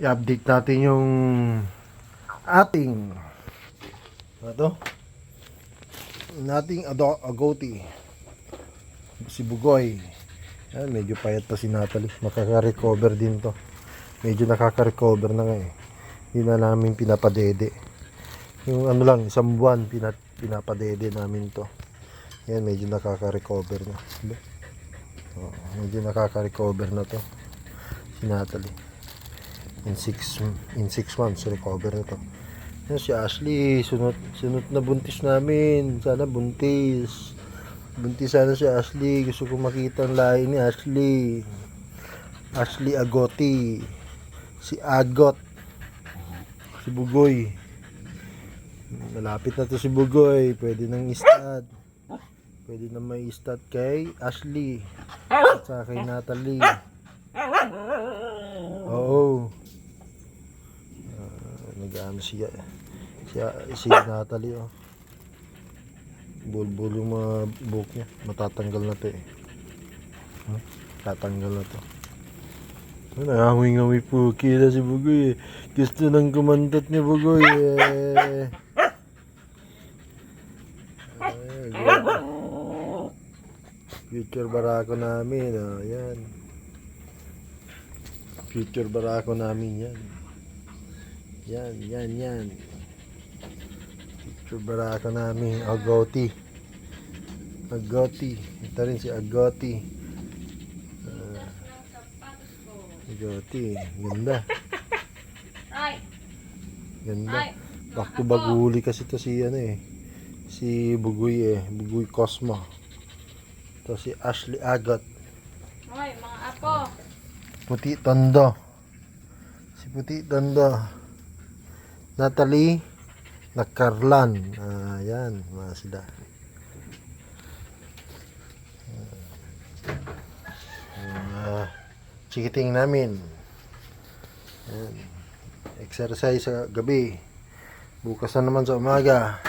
i-update natin yung ating agouti, si Bugoy. Yan, medyo payat pa si Natalie. Makaka-recover din to. Medyo nakaka-recover na nga eh. Hindi na namin pinapadede. Yung ano lang, isang buwan pinapadede namin to. Yan, medyo nakaka-recover na. Medyo nakaka-recover na to si Natalie. In 6 months recover na to. Yan, si Ashley, sunod na buntis namin. Sana buntis sana si Ashley. Gusto ko makita ang lahi ni Ashley. Ashley Agouti, si Agot, si Bugoy. Malapit na to si Bugoy. Pwede nang i-stud. Pwede na may i-stud kay Ashley at saka kay Natalie. Oo. Nag-ano si Natalie, oh. Bulbul yung mga buhok niya. Matatanggal na to eh. Tatanggal na to. Nangangawi po kila si Bugoy eh. Gusto nang kumantot ni Bugoy eh. Future barako namin, oh, yan. Future barako namin yan. Yan. Future barako namin, Agouti. Ito rin si Agouti. Agouti, ganda. Ganda. Back to back huli kasi to si si Bugoy eh. Bugoy Cosmo. Ito si Ashley Agot. Hoy, mga apo. Puti Tondo. Si Puti Tondo. Natalie Nakarlan. Yan, mga sila. Chikiting namin. Yan. Exercise sa gabi. Bukas na naman sa umaga.